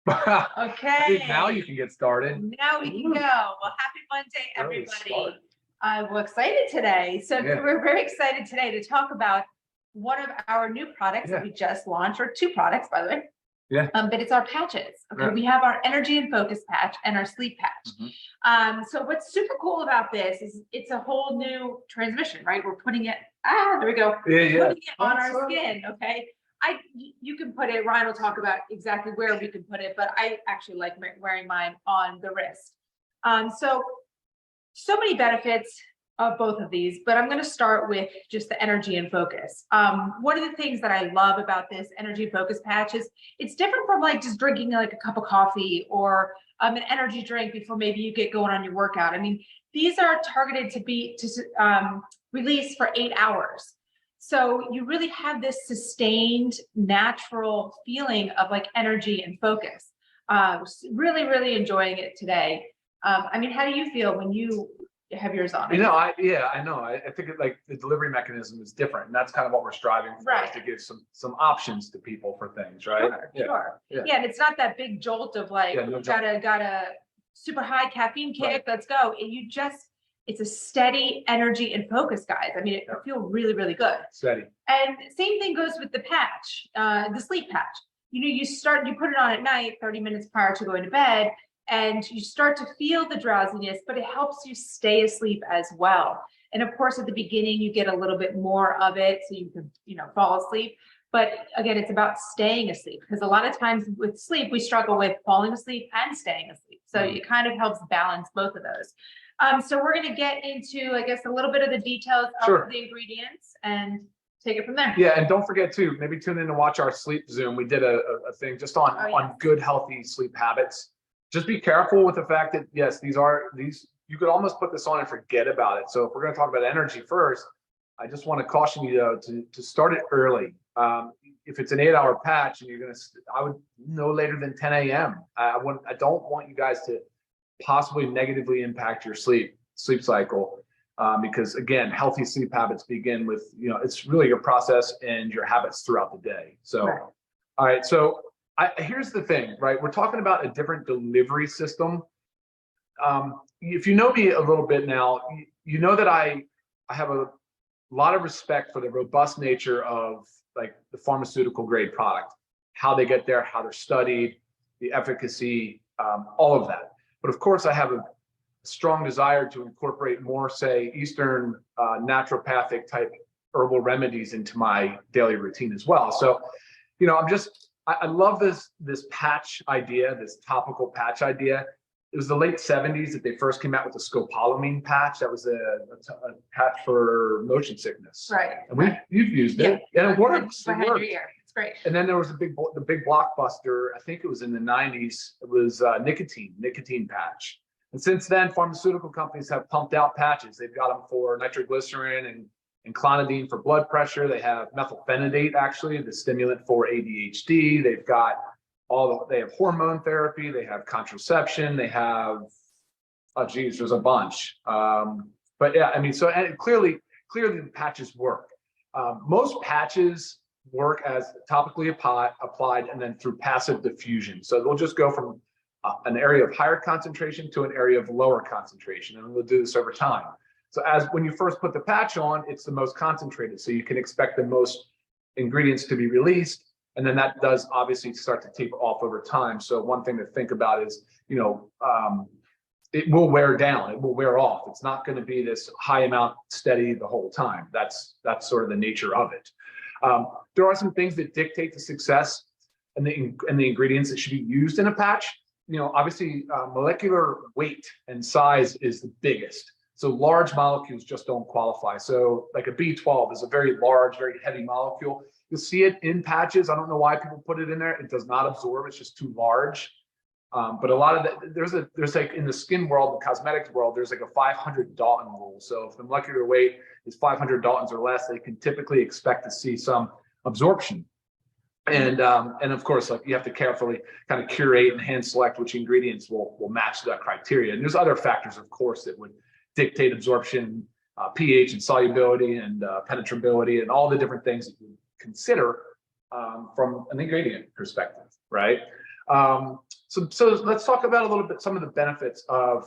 Okay. Now you can get started. Now we can go. Well, happy Monday, everybody. We're excited today. So we're very excited today to talk about one of our new products that we just launched, or two products, by the way. Yeah. But it's our patches. Okay. We have our energy and focus patch and our sleep patch. So what's super cool about this is it's a whole new transmission, right? We're putting it, there we go. Putting it on our skin. Okay. You can put it, Ryan will talk about exactly where we can put it, but I actually like wearing mine on the wrist. So many benefits of both of these, but I'm going to start with just the energy and focus. One of the things that I love about this energy focus patch is it's different from like just drinking like a cup of coffee or an energy drink before maybe you get going on your workout. I mean, these are targeted to release for 8 hours. So you really have this sustained natural feeling of like energy and focus. Really, really enjoying it today. I mean, how do you feel when you have yours on? I know. I think like the delivery mechanism is different, and that's kind of what we're striving for, is to give some options to people for things, right? Sure. Yeah, and it's not that big jolt of like, got a super high caffeine kick, let's go. It's a steady energy and focus, guys. I mean, it feels really, really good. Steady. And same thing goes with the patch, the sleep patch. You put it on at night, 30 minutes prior to going to bed, and you start to feel the drowsiness, but it helps you stay asleep as well. And of course, at the beginning, you get a little bit more of it so you can, fall asleep. But again, it's about staying asleep, because a lot of times with sleep, we struggle with falling asleep and staying asleep. So it kind of helps balance both of those. So we're going to get into, I guess, a little bit of the details of the ingredients and take it from there. Yeah, and don't forget to maybe tune in to watch our sleep Zoom. We did a thing just on good, healthy sleep habits. Just be careful with the fact that, yes, these you could almost put this on and forget about it. So if we're going to talk about energy first, I just want to caution you though to start it early. If it's an 8-hour patch and I would no later than 10 a.m. I don't want you guys to possibly negatively impact your sleep cycle, because again, healthy sleep habits begin with, it's really your process and your habits throughout the day. So, all right. So here's the thing, right? We're talking about a different delivery system. If you know me a little bit now, you know that I have a lot of respect for the robust nature of like the pharmaceutical grade product, how they get there, how they're studied, the efficacy, all of that. But of course, I have a strong desire to incorporate more, say, Eastern naturopathic type herbal remedies into my daily routine as well. So, I love this patch idea, this topical patch idea. It was the late 70s that they first came out with the scopolamine patch. That was a patch for motion sickness. Right. And you've used it, and it works. Behind your ear. It's great. And then there was the big blockbuster. I think it was in the 90s. It was nicotine patch. And since then, pharmaceutical companies have pumped out patches. They've got them for nitroglycerin and clonidine for blood pressure. They have methylphenidate, actually, the stimulant for ADHD. They've got they have hormone therapy. They have contraception. They have, there's a bunch. But yeah, I mean, and clearly the patches work. Most patches work as topically applied and then through passive diffusion. So they'll just go from an area of higher concentration to an area of lower concentration, and we'll do this over time. So when you first put the patch on, it's the most concentrated, so you can expect the most ingredients to be released, and then that does obviously start to taper off over time. So one thing to think about is, it will wear down, it will wear off. It's not going to be this high amount steady the whole time. That's sort of the nature of it. There are some things that dictate the success and the ingredients that should be used in a patch. Obviously, molecular weight and size is the biggest. So large molecules just don't qualify. So like a B12 is a very large, very heavy molecule. You'll see it in patches. I don't know why people put it in there. It does not absorb. It's just too large. But a lot of that, there's like in the skin world, the cosmetics world, there's like a 500 Dalton rule. So if the molecular weight is 500 Daltons or less, they can typically expect to see some absorption. And of course, like you have to carefully kind of curate and hand select which ingredients will match that criteria. And there's other factors, of course, that would dictate absorption, pH and solubility and penetrability and all the different things that you consider from an ingredient perspective, right? So let's talk about a little bit some of the benefits of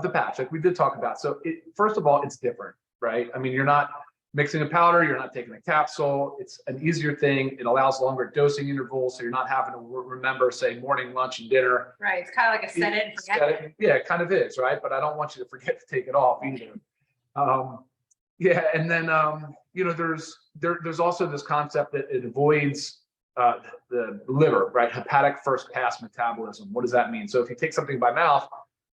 the patch, like we did talk about. So first of all, it's different, right? I mean, you're not mixing a powder, you're not taking a capsule. It's an easier thing. It allows longer dosing intervals, so you're not having to remember, say, morning, lunch, and dinner. Right. It's kind of like a set it and forget it. Yeah, it kind of is, right? But I don't want you to forget to take it off either. Yeah, and then you know, there's also this concept that it avoids the liver, right? Hepatic first pass metabolism. What does that mean? So if you take something by mouth,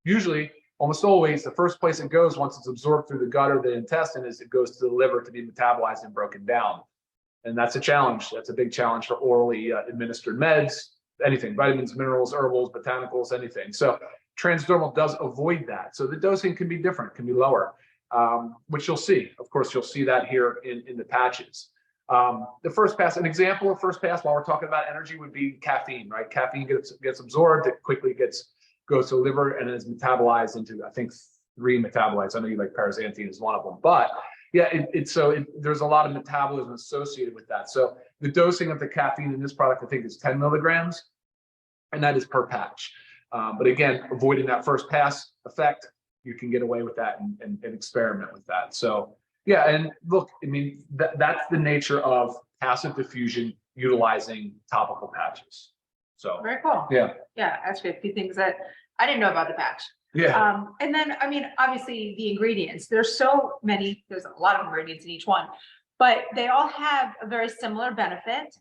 usually, almost always, the first place it goes once it's absorbed through the gut or the intestine is it goes to the liver to be metabolized and broken down. And that's a challenge. That's a big challenge for orally administered meds, anything, vitamins, minerals, herbals, botanicals, anything. So transdermal does avoid that. So the dosing can be different, can be lower, which you'll see. Of course, you'll see that here in the patches. The first pass, an example of first pass while we're talking about energy would be caffeine, right? Caffeine gets absorbed, it quickly goes to the liver and is metabolized into, I think, 3 metabolites. I know you like paraxanthine is one of them, but yeah, there's a lot of metabolism associated with that. So the dosing of the caffeine in this product, I think, is 10 milligrams, and that is per patch. But again, avoiding that first pass effect, you can get away with that and experiment with that. So yeah, and look, I mean, that's the nature of passive diffusion utilizing topical patches. So very cool. Yeah. Yeah, actually a few things that I didn't know about the patch. Yeah. And then, I mean, obviously the ingredients, there's so many, there's a lot of ingredients in each one, but they all have a very similar benefit.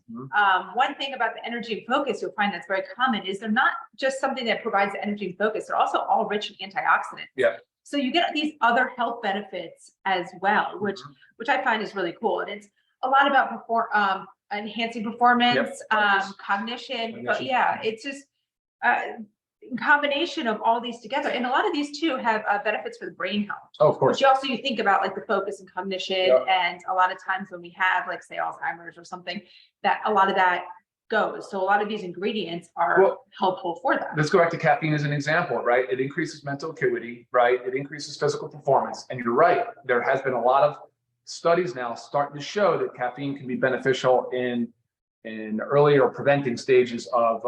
One thing about the energy and focus you'll find that's very common is they're not just something that provides energy and focus, they're also all rich in antioxidants. Yeah. So you get these other health benefits as well, which I find is really cool. And it's a lot about enhancing performance, cognition, but yeah, it's just combination of all these together, and a lot of these too have benefits for the brain health. Oh, of course. Which you think about like the focus and cognition, and a lot of times when we have like say Alzheimer's or something, that a lot of that goes. So a lot of these ingredients are helpful for that. Let's go back to caffeine as an example, right? It increases mental acuity, right? It increases physical performance, and you're right. There has been a lot of studies now starting to show that caffeine can be beneficial in early or preventing stages of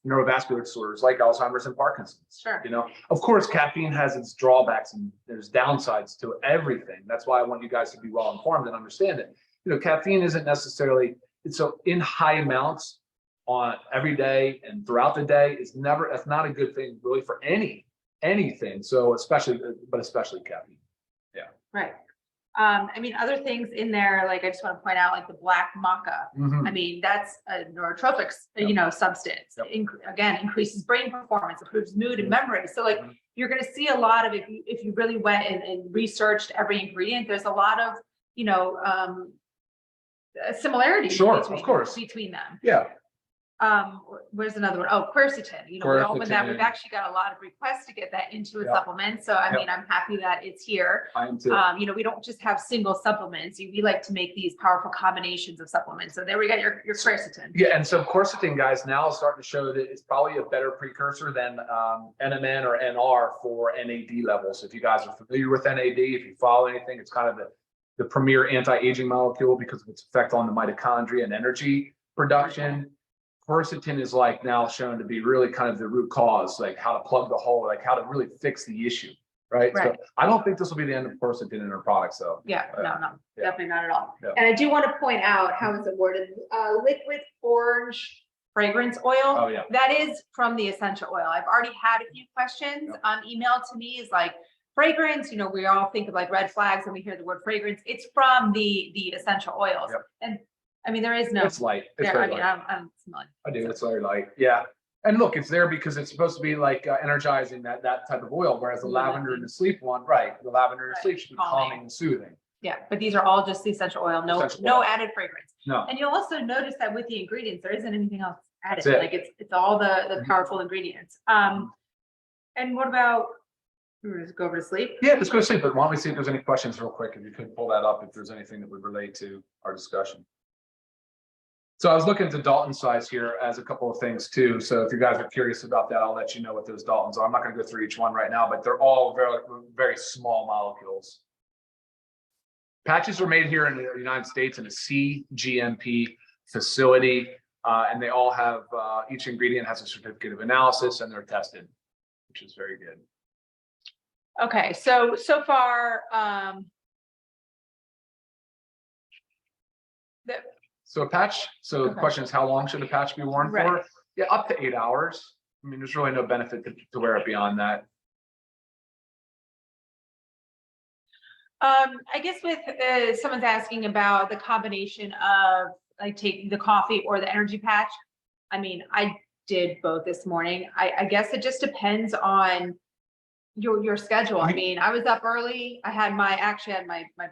neurovascular disorders like Alzheimer's and Parkinson's. Sure. You know, of course, caffeine has its drawbacks and there's downsides to everything. That's why I want you guys to be well informed and understand it. You know, caffeine isn't necessarily, so in high amounts on every day and throughout the day that's not a good thing really for anything. So especially caffeine. Yeah. Right. I mean, other things in there, like I just want to point out, like the black maca. I mean, that's a neurotropic, substance. Again, increases brain performance, improves mood and memory. So like you're going to see a lot of, if you really went and researched every ingredient, there's a lot of, similarities. Sure, of course. Between them. Yeah. Where's another one? Oh, quercetin. Quercetin, with that, we've actually got a lot of requests to get that into a supplement. So I mean, I'm happy that it's here. I am too. We don't just have single supplements. We like to make these powerful combinations of supplements. So there we got your quercetin. Yeah, and so quercetin, guys, now is starting to show that it's probably a better precursor than NMN or NR for NAD levels. If you guys are familiar with NAD, if you follow anything, it's kind of the premier anti-aging molecule because of its effect on the mitochondria and energy production. Quercetin is like now shown to be really kind of the root cause, like how to plug the hole, like how to really fix the issue, right? So I don't think this will be the end of quercetin in our products, though. No, definitely not at all. And I do want to point out how it's awarded liquid orange fragrance oil. Oh, yeah. That is from the essential oil. I've already had a few questions emailed to me is like fragrance, we all think of like red flags when we hear the word fragrance. It's from the essential oils. And I mean, there is no. It's light. It's very light. I'm smelling. I do. It's very light. Yeah. And look, it's there because it's supposed to be like energizing that type of oil, whereas the lavender and the sleep one, the lavender and sleep should be calming and soothing. Yeah, but these are all just the essential oil, no added fragrance. No. And you'll also notice that with the ingredients, there isn't anything else added. Like it's all the powerful ingredients. And what about? Let's go over to sleep. Yeah, let's go to sleep. But why don't we see if there's any questions real quick? If you could pull that up, if there's anything that would relate to our discussion. So I was looking at the Dalton size here as a couple of things too. So if you guys are curious about that, I'll let you know what those Daltons are. I'm not going to go through each one right now, but they're all very, very small molecules. Patches are made here in the United States in a CGMP facility. And they all have, each ingredient has a certificate of analysis and they're tested, which is very good. Okay, so far, So a patch, the question is, how long should a patch be worn for? Yeah, up to 8 hours. I mean, there's really no benefit to wear it beyond that. I guess with someone's asking about the combination of like taking the coffee or the energy patch. I mean, I did both this morning. I guess it just depends on your schedule. I mean, I was up early. I had my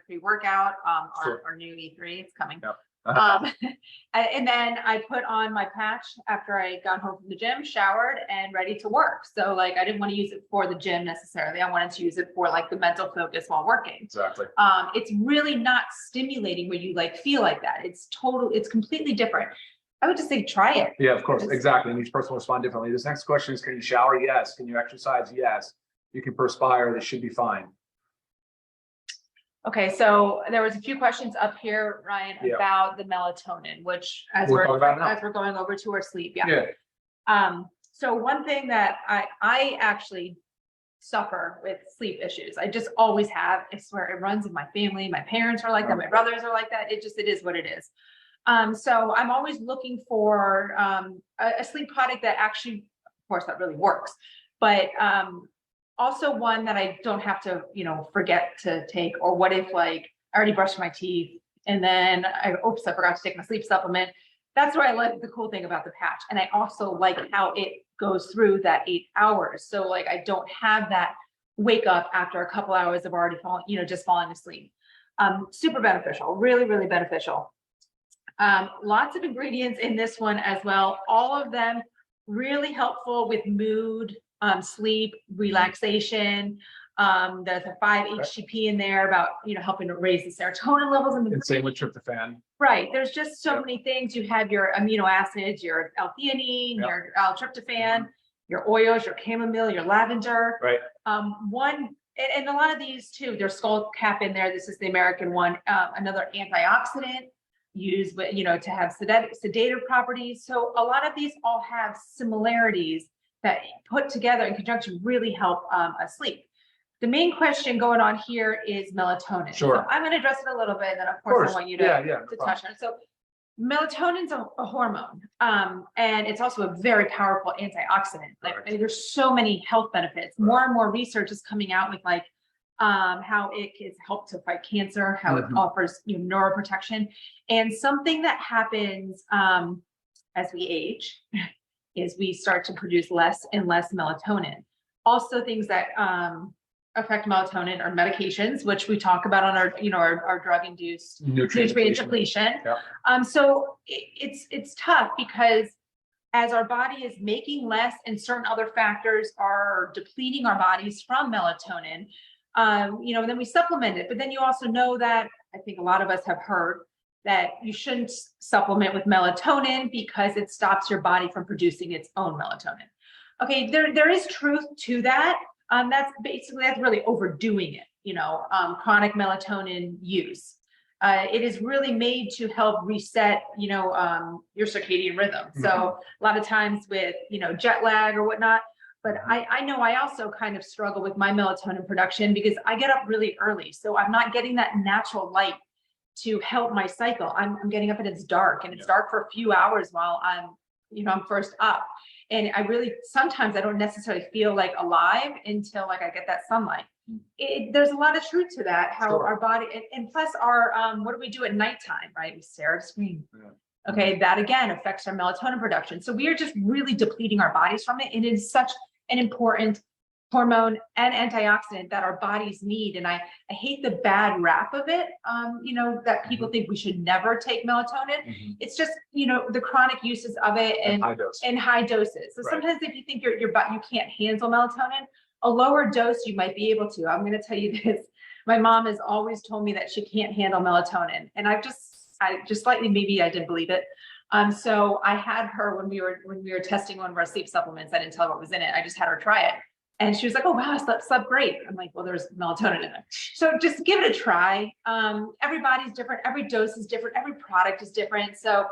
pre-workout, our new E3, it's coming. Yep. And then I put on my patch after I got home from the gym, showered, and ready to work. So like, I didn't want to use it for the gym necessarily. I wanted to use it for like the mental focus while working. Exactly. It's really not stimulating where you like feel like that. It's completely different. I would just say try it. Yeah, of course. Exactly. And each person will respond differently. This next question is, can you shower? Yes. Can you exercise? Yes. You can perspire. This should be fine. Okay, so there was a few questions up here, Ryan, about the melatonin, which as we're going over to our sleep. So one thing that I actually suffer with sleep issues. I just always have. I swear it runs in my family. My parents are like that. My brothers are like that. It is what it is. So I'm always looking for a sleep product that actually, of course, that really works, but also one that I don't have to, forget to take. Or what if like I already brushed my teeth and then I forgot to take my sleep supplement. That's why I like the cool thing about the patch. And I also like how it goes through that 8 hours. So like, I don't have that wake up after a couple hours of already falling, just falling asleep. Super beneficial, really, really beneficial. Lots of ingredients in this one as well. All of them really helpful with mood, sleep, relaxation. There's a 5-HTP in there about, helping to raise the serotonin levels in the brain. Same with tryptophan. Right. There's just so many things. You have your amino acids, your L-theanine, your L-tryptophan, your oils, your chamomile, your lavender. Right. And a lot of these too, there's skull cap in there. This is the American one. Another antioxidant used with, to have sedative properties. So a lot of these all have similarities that put together in conjunction really help us sleep. The main question going on here is melatonin. Sure. So I'm going to address it a little bit, and then of course I want you to touch on it. So melatonin's a hormone, and it's also a very powerful antioxidant. There's so many health benefits. More and more research is coming out with how it can help to fight cancer, how it offers neuroprotection, and something that happens as we age is we start to produce less and less melatonin. Also, things that affect melatonin are medications, which we talk about on our drug-induced nutrient depletion. So it's tough because as our body is making less and certain other factors are depleting our bodies from melatonin, and then we supplement it. But then you also know that, I think a lot of us have heard, that you shouldn't supplement with melatonin because it stops your body from producing its own melatonin. Okay, there is truth to that. That's really overdoing it, chronic melatonin use. It is really made to help reset, your circadian rhythm. So a lot of times with, jet lag or whatnot, but I know I also kind of struggle with my melatonin production because I get up really early. So I'm not getting that natural light to help my cycle. I'm getting up and it's dark, and it's dark for a few hours while I'm first up. And sometimes I don't necessarily feel like alive until I get that sunlight. There's a lot of truth to that, how our body, and plus our, what do we do at nighttime, right? We stare at a screen. Okay, that again affects our melatonin production. So we are just really depleting our bodies from it. And it is such an important hormone and antioxidant that our bodies need. And I hate the bad rap of it, that people think we should never take melatonin. It's just, the chronic uses of it and high doses. So sometimes if you think you can't handle melatonin, a lower dose you might be able to. I'm going to tell you this. My mom has always told me that she can't handle melatonin. And I just slightly, maybe I didn't believe it. So I had her when we were testing one of our sleep supplements. I didn't tell her what was in it. I just had her try it. And she was like, oh, wow, I slept great. I'm like, well, there's melatonin in there. So just give it a try. Everybody's different. Every dose is different. Every product is different. So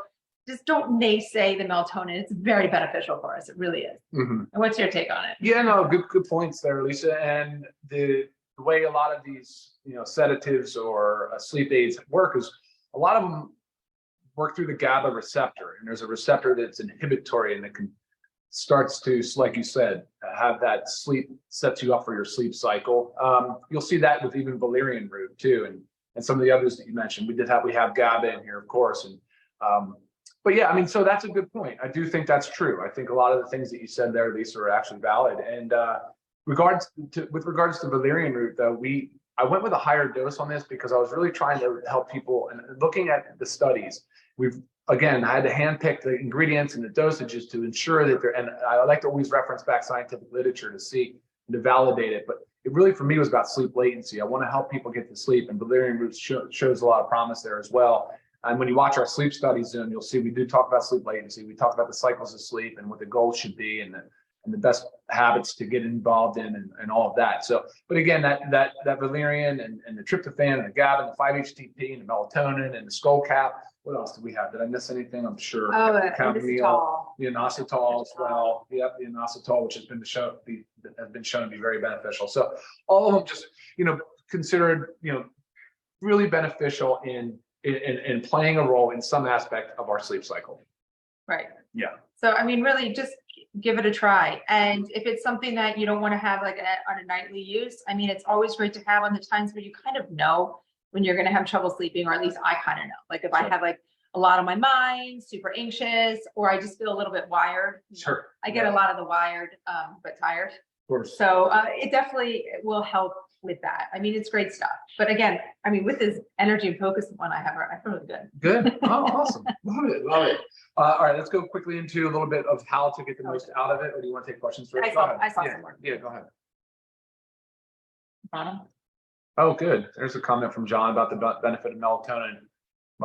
just don't naysay the melatonin. It's very beneficial for us. It really is. And what's your take on it? Yeah, no, good points there, Lisa. And the way a lot of these, sedatives or sleep aids work is a lot of them work through the GABA receptor, and there's a receptor that's inhibitory and it can starts to, like you said, have that sleep, sets you up for your sleep cycle. You'll see that with even valerian root too, and some of the others that you mentioned. We have GABA in here, of course, and but yeah, I mean, so that's a good point. I do think that's true. I think a lot of the things that you said there, Lisa, are actually valid. And with regards to valerian root, though, I went with a higher dose on this because I was really trying to help people. And looking at the studies, I had to handpick the ingredients and the dosages to ensure that and I like to always reference back scientific literature to see and to validate it. But it really, for me, was about sleep latency. I want to help people get to sleep, and valerian root shows a lot of promise there as well. And when you watch our sleep studies, then you'll see we do talk about sleep latency. We talk about the cycles of sleep and what the goals should be, and the best habits to get involved in, and all of that. So, but again, that valerian and the tryptophan and the GABA and the 5-HTP and the melatonin and the skull cap. What else do we have? Did I miss anything? I'm sure. The inositol as well. Yep, the inositol, which has been shown to be very beneficial. So all of them just, considered, really beneficial in playing a role in some aspect of our sleep cycle. Right. Yeah. So, I mean, really just give it a try. And if it's something that you don't want to have on a nightly use, I mean, it's always great to have on the times where you kind of know when you're going to have trouble sleeping, or at least I kind of know. Like if I have a lot on my mind, super anxious, or I just feel a little bit wired. Sure. I get a lot of the wired, but tired. Of course. So it definitely will help with that. I mean, it's great stuff. But again, I mean, with this energy and focus one I feel really good. Good. Oh, awesome. Love it. All right, let's go quickly into a little bit of how to get the most out of it. Or do you want to take questions first? I saw some more. Yeah, go ahead. Bottom. Oh, good. There's a comment from John about the benefit of melatonin.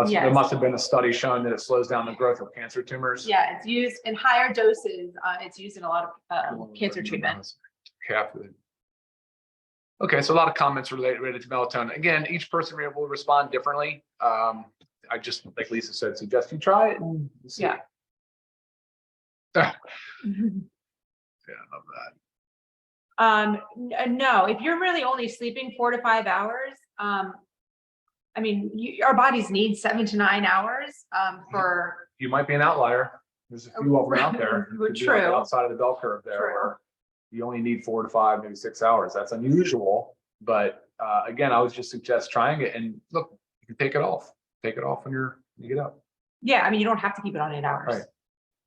Yes. There must have been a study showing that it slows down the growth of cancer tumors. Yeah, it's used in higher doses. It's used in a lot of cancer treatment. Okay, so a lot of comments related to melatonin. Again, each person will respond differently. I just, like Lisa said, suggest you try it and see. Yeah. Yeah, I love that. No, if you're really only sleeping 4 to 5 hours, I mean, our bodies need 7 to 9 hours for. You might be an outlier. There's a few of them out there. True. Outside of the bell curve there, where you only need 4 to 5, maybe 6 hours. That's unusual, but again, I would just suggest trying it. And look, you can take it off. Take it off when you get up. Yeah, I mean, you don't have to keep it on 8 hours. Right.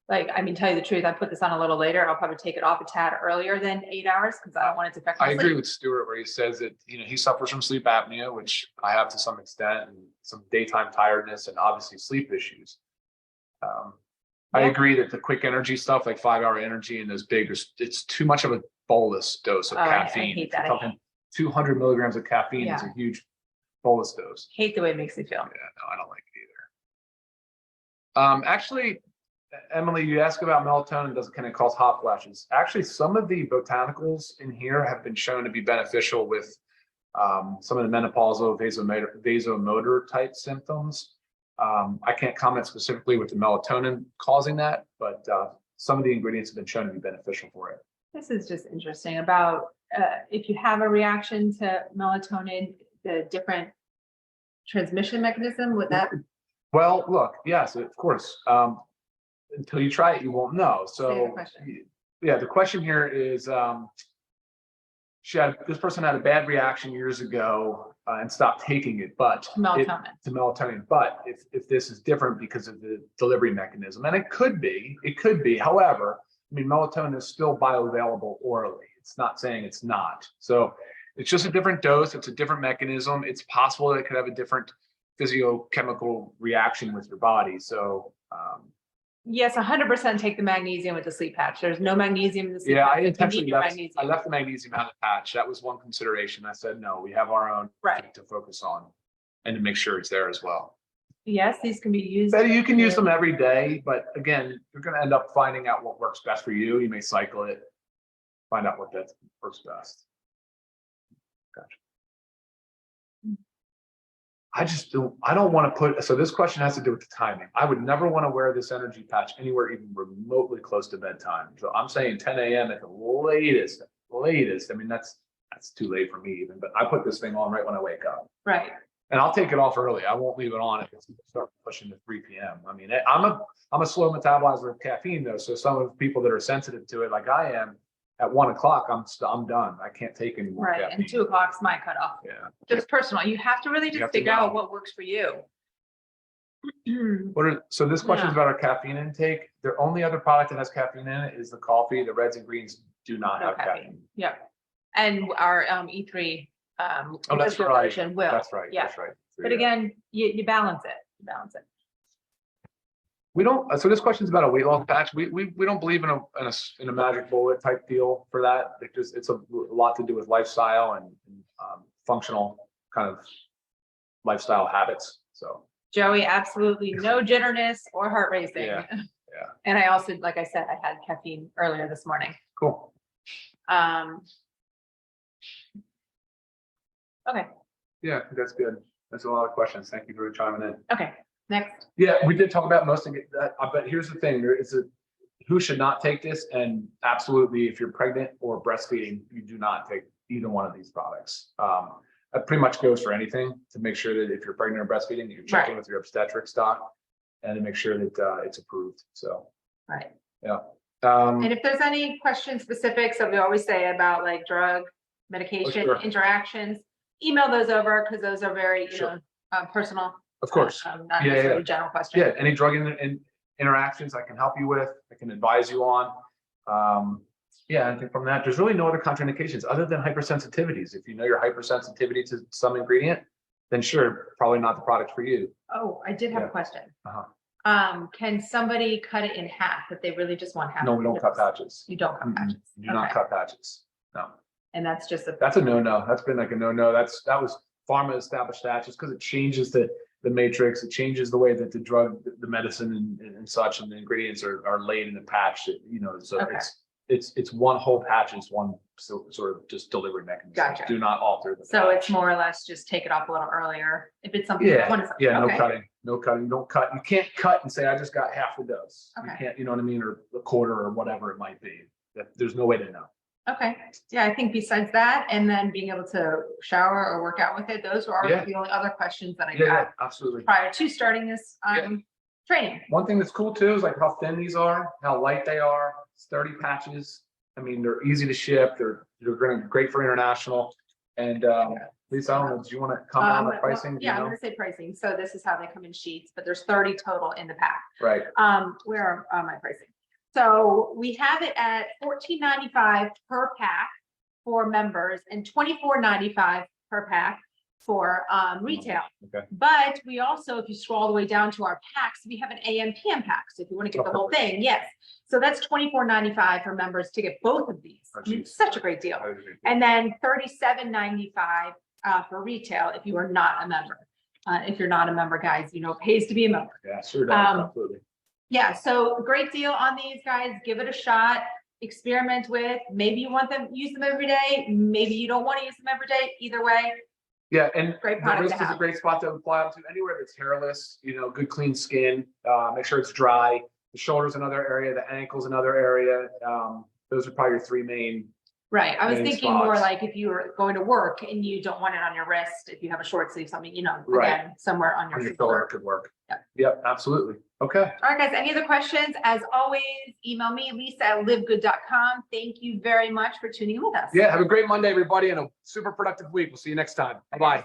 Like, I mean, tell you the truth, I put this on a little later. I'll probably take it off a tad earlier than 8 hours because I don't want it to affect my sleep. I agree with Stuart where he says that, he suffers from sleep apnea, which I have to some extent, and some daytime tiredness and obviously sleep issues. I agree that the quick energy stuff, like 5-hour energy and those big, it's too much of a bolus dose of caffeine. I hate that. 200 milligrams of caffeine is a huge bolus dose. Hate the way it makes me feel. Yeah, no, I don't like it either. Actually, Emily, you asked about melatonin, can it cause hot flashes? Actually, some of the botanicals in here have been shown to be beneficial with some of the menopausal vasomotor type symptoms. I can't comment specifically with the melatonin causing that, but some of the ingredients have been shown to be beneficial for it. This is just interesting about if you have a reaction to melatonin, the different transmission mechanism, would that? Well, look, yes, of course. Until you try it, you won't know. So, yeah, the question here is, this person had a bad reaction years ago and stopped taking it, but to melatonin. But if this is different because of the delivery mechanism, and it could be. However, I mean, melatonin is still bioavailable orally. It's not saying it's not. So it's just a different dose. It's a different mechanism. It's possible that it could have a different physiochemical reaction with your body. So. Yes, 100% take the magnesium with the sleep patch. There's no magnesium in the sleep patch. I intentionally left the magnesium out of the patch. That was one consideration. I said, no, we have our own to focus on and to make sure it's there as well. Yes, these can be used. You can use them every day, but again, you're going to end up finding out what works best for you. You may cycle it, find out what that works best. Gotcha. I don't want to put, so this question has to do with the timing. I would never want to wear this energy patch anywhere even remotely close to bedtime. So I'm saying 10 a.m. at the latest. I mean, that's too late for me even, but I put this thing on right when I wake up. Right. And I'll take it off early. I won't leave it on if it's start pushing to 3 p.m. I mean, I'm a slow metabolizer of caffeine though. So some of the people that are sensitive to it, like I am, at 1 o'clock, I'm done. I can't take any more Right. caffeine. And 2 o'clock's my cutoff. Yeah. Just personal. You have to really just figure out what works for you. So this question is about our caffeine intake. The only other product that has caffeine in it is the coffee. The reds and greens do not have caffeine. Yeah. And our E3 Oh, that's right. version will. That's right. Yeah. That's right. So, But yeah. again, you balance it. You balance it. We don't. So this question is about a weight loss patch. We don't believe in a magic bullet type deal for that. It's a lot to do with lifestyle and functional kind of lifestyle habits. So Joey, absolutely no jitterness or heart racing. Yeah. And I also, like I said, I had caffeine earlier this morning. Cool. Okay. Yeah, I think that's good. That's a lot of questions. Thank you for chiming in. Okay. Next. Yeah, we did talk about most of it. But here's the thing: there is who should not take this, and absolutely, if you're pregnant or breastfeeding, you do not take either one of these products. That pretty much goes for anything to make sure that if you're pregnant or breastfeeding, you're checking with your obstetrics doc, and to make sure that it's approved. So. Right. Yeah. And if there's any questions specifics that we always say about like drug, medication, interactions, email those over because those are very, personal. Of course. Not necessarily general questions. Yeah. Any drug interactions I can help you with, I can advise you on. I think from that, there's really no other contraindications other than hypersensitivities. If you know your hypersensitivity to some ingredient, then sure, probably not the product for you. Oh, I did have a question. Uh-huh. Can somebody cut it in half if they really just want half? No, we don't cut patches. You don't cut patches. You do not cut patches. No. And that's just that's a no-no. That's been like a no-no. That was pharma established that just because it changes the matrix. It changes the way that the drug, the medicine and such, and the ingredients are laid in the patch. So it's one whole patch. It's one sort of just delivery mechanism. Gotcha. Do not alter the So patch. it's more or less just take it off a little earlier if it's something. Yeah. No cutting. No cutting. You don't cut. You can't cut and say I just got half the dose. Okay. You can't. You know what I mean, or a quarter or whatever it might be. There's no way to know. Okay. Yeah, I think besides that, and then being able to shower or work out with it, those are the only other questions that I got absolutely. prior to starting this training. One thing that's cool too is like how thin these are, how light they are. It's 30 patches. I mean, they're easy to ship. They're great for international. And Lisa, I don't know, do you want to comment on the pricing? I'm going to say pricing. So this is how they come in sheets, but there's 30 total in the pack. Right. Where are my pricing? So we have it at $14.95 per pack for members and $24.95 per pack for retail. Okay. But we also, if you scroll all the way down to our packs, we have an AM PM pack. So if you want to get the whole thing, yes. So that's $24.95 for members to get both of these. I mean, it's such a great deal. And then $37.95 for retail if you are not a member. If you're not a member, guys, it pays to be a member. Yeah, sure does. Absolutely. Yeah, so great deal on these guys. Give it a shot. Experiment with. Maybe you want them use them every day. Maybe you don't want to use them every day. Either way. Yeah, and great the product wrist is a great spot to apply them to anywhere that's hairless. Good clean skin. Make sure it's dry. The shoulder's another area. The ankle's another area. Those are probably your three main. Right. I was thinking spots. more like if you were going to work and you don't want it on your wrist, if you have a short sleeve, something, Right. again, somewhere on your shoulder could work. Yeah. Yep, absolutely. Okay. All right, guys. Any other questions? As always, email me, Lisa@livegood.com. Thank you very much for tuning in with us. Yeah. Have a great Monday, everybody, and a super productive week. We'll see you next time. Bye-bye.